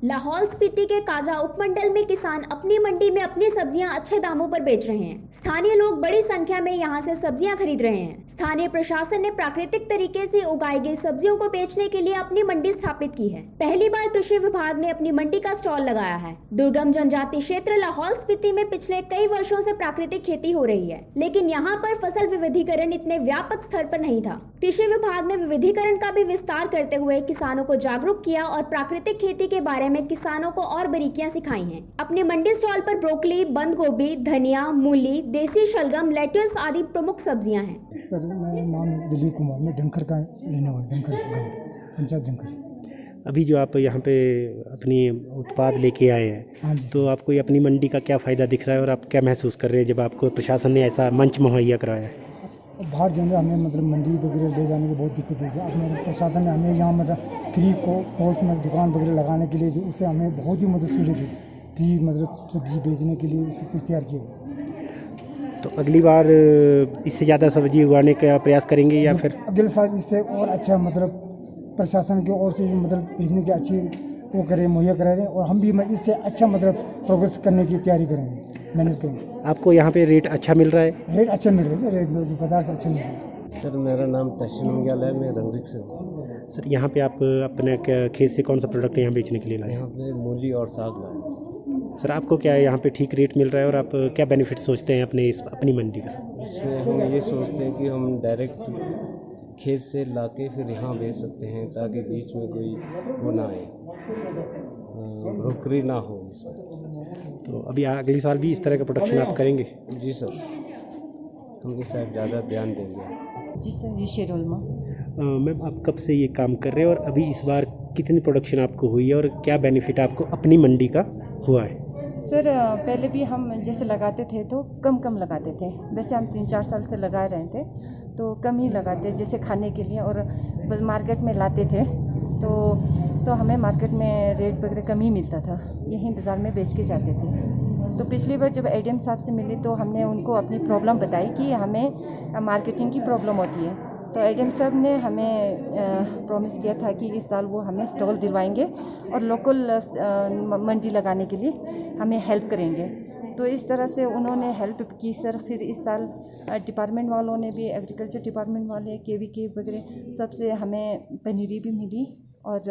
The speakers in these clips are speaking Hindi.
लाहौल स्पीति के काजा उपमंडल में किसान अपनी मंडी में अपनी सब्जियां अच्छे दामों पर बेच रहे हैं। स्थानीय लोग बड़ी संख्या में यहां से सब्जियां खरीद रहे हैं। स्थानीय प्रशासन ने प्राकृतिक तरीके से उगाई गई सब्जियों को बेचने के लिए अपनी मंडी स्थापित की है। पहली बार कृषि विभाग ने अपनी मंडी का स्टॉल लगाया है। दुर्गम जनजाति क्षेत्र लाहौल स्पीति में पिछले कई वर्षों से प्राकृतिक खेती हो रही है, लेकिन यहाँ पर फसल विविधीकरण इतने व्यापक स्तर पर नहीं था। कृषि विभाग ने विविधीकरण का भी विस्तार करते हुए किसानों को जागरूक किया और प्राकृतिक खेती के बारे में किसानों को और बारीकियां सिखाई हैं। अपने मंडी स्टॉल पर ब्रोकली, बंद गोभी, धनिया, मूली, देसी शलगम, लेट्यूस आदि प्रमुख सब्जियां हैं। सर, मेरा नाम है दिलीप कुमार, मैं डंकर का रहने वाला, डंकर गाँव, पंचायत डंकर। अभी जो आप यहाँ पे अपनी उत्पाद लेके आए हैं, हाँ जी, तो आपको ये अपनी मंडी का क्या फ़ायदा दिख रहा है और आप क्या महसूस कर रहे हैं जब आपको प्रशासन ने ऐसा मंच मुहैया कराया है? बाहर जाने हमें मतलब मंडी वगैरह ले जाने की बहुत दिक्कत होती है। अपने प्रशासन ने हमें यहाँ मतलब फ्री कोर्स में दुकान वगैरह लगाने के लिए जो उससे हमें बहुत ही मदद सहूलियत दी, फ्री मतलब सब्जी बेचने के लिए सब कुछ तैयार किया। तो अगली बार इससे ज़्यादा सब्जी उगाने का प्रयास करेंगे या फिर अगले साल इससे और अच्छा मतलब प्रशासन की ओर से मतलब भेजने की अच्छी वो करें, मुहैया करा रहे हैं और हम भी इससे अच्छा मतलब प्रोग्रेस करने की तैयारी करेंगे, मेहनत करेंगे। आपको यहाँ पे रेट अच्छा मिल रहा है? रेट अच्छा मिल रहा है, रेट बाजार से अच्छा मिल रहा है। सर, मेरा नाम तहसीन मंग्याल है, मैं रंगरिक से हूँ। सर, यहाँ पे आप अपने खेत से कौन सा प्रोडक्ट यहाँ बेचने के लिए लाए? यहाँ पे मूली और साग लाए। सर, आपको क्या यहाँ पे ठीक रेट मिल रहा है और आप क्या बेनिफिट सोचते हैं अपनी मंडी का? इसमें हम ये सोचते हैं कि हम डायरेक्ट खेत से लाके फिर यहाँ बेच सकते हैं, ताकि बीच में कोई वो ना आए, ब्रोकरी ना हो इसमें। तो अभी अगली साल भी इस तरह का प्रोडक्शन आप करेंगे? जी सर, हम इस साइड ज़्यादा ध्यान देंगे। जी सर, ये शेरुलमा। मैम, आप कब से ये काम कर रहे हैं और अभी इस बार कितनी प्रोडक्शन आपको हुई है और क्या बेनिफिट आपको अपनी मंडी का हुआ है? सर, पहले भी हम जैसे लगाते थे तो कम लगाते थे। वैसे हम 3-4 साल से लगा रहे थे तो कम ही लगाते, जैसे खाने के लिए, और मार्केट में लाते थे तो हमें मार्केट में रेट वगैरह कम ही मिलता था, यहीं बाज़ार में बेच के जाते थे। तो पिछली बार जब एडीएम साहब से मिले तो हमने उनको अपनी प्रॉब्लम बताई कि हमें मार्केटिंग की प्रॉब्लम होती है। तो एडीएम साहब ने हमें प्रॉमिस किया था कि इस साल वो हमें स्टॉल दिलवाएंगे और लोकल मंडी लगाने के लिए हमें हेल्प करेंगे। तो इस तरह से उन्होंने हेल्प की सर। फिर इस साल डिपार्टमेंट वालों ने भी, एग्रीकल्चर डिपार्टमेंट वाले, केवीके वगैरह सबसे हमें पनीरी भी मिली और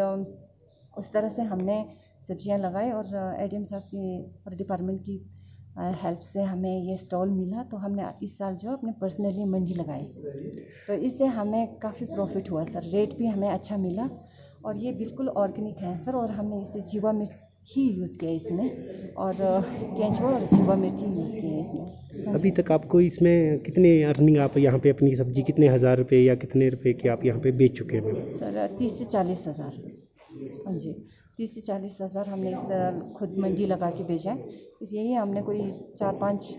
उस तरह से हमने सब्जियां लगाई और एडीएम साहब की और डिपार्टमेंट की हेल्प से हमें ये स्टॉल मिला। तो हमने इस साल जो अपने पर्सनली मंडी लगाई, तो इससे हमें काफ़ी प्रॉफिट हुआ सर। रेट भी हमें अच्छा मिला और ये बिल्कुल ऑर्गेनिक है सर। और हमने इससे जीवा मिर्च ही यूज़ किया इसमें, और केंचुआ और जीवा मिर्च ही यूज़ किया इसमें। अभी तक आपको इसमें कितने अर्निंग, आप यहाँ पे अपनी सब्जी कितने हज़ार रुपये या कितने रुपए की आप यहाँ पे बेच चुके हैं मैम? सर 30 से 40 हज़ार। हाँ जी, 30 से 40 हज़ार हमने इस तरह खुद मंडी लगा के बेचा है। यही हमने कोई 4-5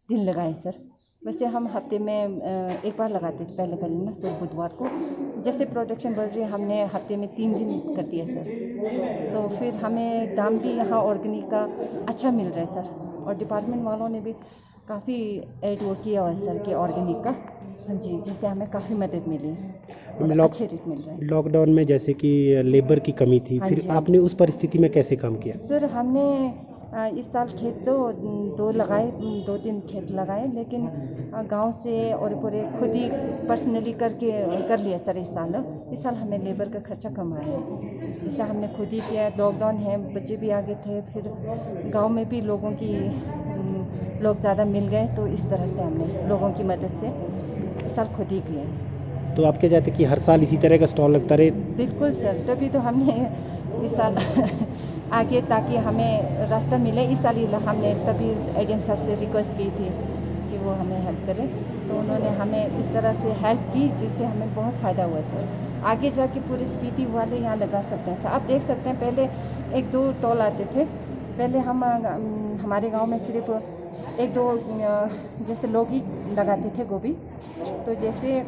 दिन लगाए सर। वैसे हम हफ्ते में एक बार लगाते थे पहले ना सर, बुधवार को। जैसे प्रोडक्शन बढ़ रही है हमने हफ्ते में 3 दिन कर दिया सर। तो फिर हमें दाम भी यहाँ ऑर्गेनिक का अच्छा मिल रहा है सर। और डिपार्टमेंट वालों ने भी काफ़ी एड वो किया हुआ है सर कि ऑर्गेनिक का। हाँ जी, जिससे हमें काफ़ी मदद मिली है, अच्छे रेट मिल रहे हैं। लॉकडाउन में जैसे कि लेबर की कमी थी, हाँ फिर जी, आपने उस परिस्थिति में कैसे काम किया? सर हमने इस साल खेत तो 2-3 खेत लगाए, लेकिन गांव से और पूरे खुद ही पर्सनली कर लिया सर। इस साल हमें लेबर का खर्चा कम आया है, जिससे हमने खुद ही किया। लॉकडाउन है, बच्चे भी आगे थे, फिर गांव में भी लोग ज़्यादा मिल गए, तो इस तरह से हमने लोगों की मदद से इस साल खुद ही किया। तो आप क्या चाहते कि हर साल इसी तरह का स्टॉल लगता रहे? बिल्कुल सर, तभी तो हमने इस साल आगे, ताकि हमें रास्ता मिले। इस साल हमने तभी एडीएम साहब से रिक्वेस्ट की थी कि वो हमें हेल्प करें, तो उन्होंने हमें इस तरह से हेल्प की, जिससे हमें बहुत फ़ायदा हुआ सर। आगे जाके पूरे स्पीति वाले यहाँ लगा सकते हैं सर। आप देख सकते हैं, पहले 1-2 टॉल आते थे। पहले हमारे गांव में सिर्फ 1-2 जैसे लोग ही लगाते थे गोभी। तो जैसे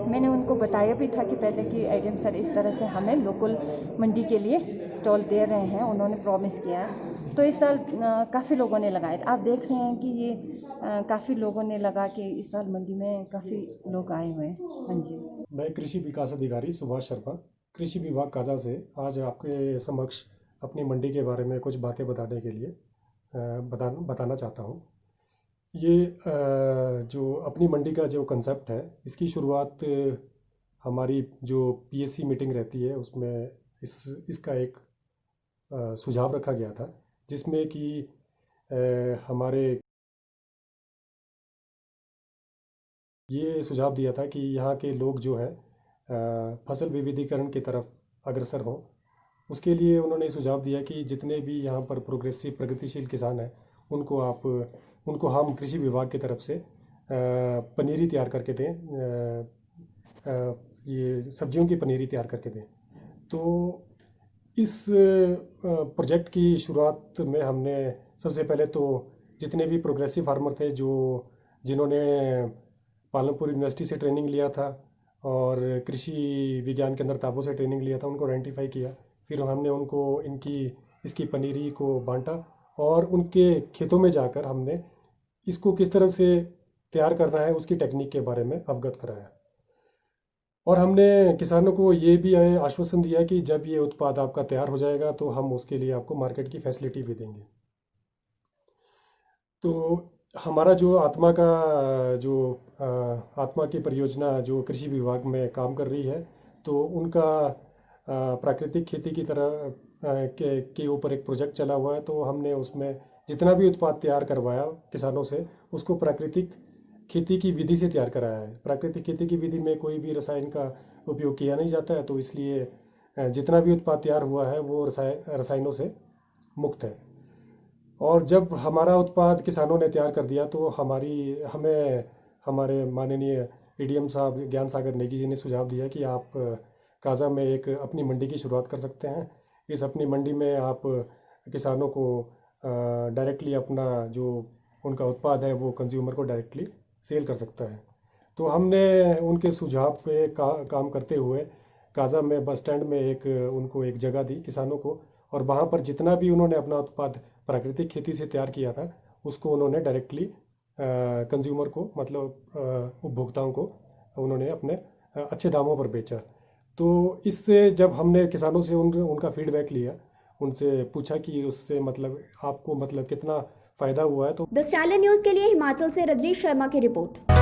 मैंने उनको बताया भी था कि पहले कि एडीएम सर इस तरह से हमें लोकल मंडी के लिए स्टॉल दे रहे हैं, उन्होंने प्रॉमिस किया। तो इस साल काफ़ी लोगों ने लगाए। आप देख रहे हैं कि ये काफ़ी लोगों ने लगा के इस साल मंडी में काफ़ी लोग आए हुए हैं। हाँ जी, मैं कृषि विकास अधिकारी सुभाष शर्मा कृषि विभाग काजा से आज आपके समक्ष अपनी मंडी के बारे में कुछ बातें बताने के लिए बताना चाहता हूँ। ये जो अपनी मंडी का जो कंसेप्ट है, इसकी शुरुआत हमारी जो पीएससी मीटिंग रहती है उसमें इसका एक सुझाव रखा गया था, जिसमें कि हमारे ये सुझाव दिया था कि यहाँ के लोग जो है फसल विविधीकरण की तरफ अग्रसर हों। उसके लिए उन्होंने सुझाव दिया कि जितने भी यहाँ पर प्रगतिशील किसान हैं उनको हम कृषि विभाग की तरफ से पनीरी तैयार करके दें, ये सब्जियों की पनीरी तैयार करके दें। तो इस प्रोजेक्ट की शुरुआत में हमने सबसे पहले तो जितने भी प्रोग्रेसिव फार्मर थे जिन्होंने पालनपुर यूनिवर्सिटी से ट्रेनिंग लिया था और कृषि विज्ञान केंद्र ताबो से ट्रेनिंग लिया था, उनको आइडेंटिफाई किया। फिर हमने उनको इसकी पनीरी को बांटा और उनके खेतों में जाकर हमने इसको किस तरह से तैयार करना है उसकी टेक्निक के बारे में अवगत कराया। और हमने किसानों को ये भी आश्वासन दिया कि जब ये उत्पाद आपका तैयार हो जाएगा तो हम उसके लिए आपको मार्केट की फैसिलिटी भी देंगे। तो हमारा जो आत्मा की परियोजना जो कृषि विभाग में काम कर रही है, तो उनका प्राकृतिक खेती की तरह के ऊपर एक प्रोजेक्ट चला हुआ है। तो हमने उसमें जितना भी उत्पाद तैयार करवाया किसानों से, उसको प्राकृतिक खेती की विधि से तैयार कराया है। प्राकृतिक खेती की विधि में कोई भी रसायन का उपयोग किया नहीं जाता है, तो इसलिए जितना भी उत्पाद तैयार हुआ है वो रसायनों से मुक्त है। और जब हमारा उत्पाद किसानों ने तैयार कर दिया तो हमें हमारे माननीय एडीएम साहब ज्ञान सागर नेगी जी ने सुझाव दिया कि आप काजा में एक अपनी मंडी की शुरुआत कर सकते हैं। इस अपनी मंडी में आप किसानों को डायरेक्टली अपना जो उनका उत्पाद है वो कंज्यूमर को डायरेक्टली सेल कर सकता है। तो हमने उनके सुझाव पे काम करते हुए काजा में बस स्टैंड में उनको एक जगह दी किसानों को, और वहाँ पर जितना भी उन्होंने अपना उत्पाद प्राकृतिक खेती से तैयार किया था उसको उन्होंने डायरेक्टली कंज्यूमर को, मतलब उपभोक्ताओं को उन्होंने अपने अच्छे दामों पर बेचा। तो इससे जब हमने किसानों से उनका फीडबैक लिया, उनसे पूछा कि उससे मतलब आपको मतलब कितना फ़ायदा हुआ है, तो द स्टाइलर न्यूज़ के लिए हिमाचल से रजनीश शर्मा की रिपोर्ट।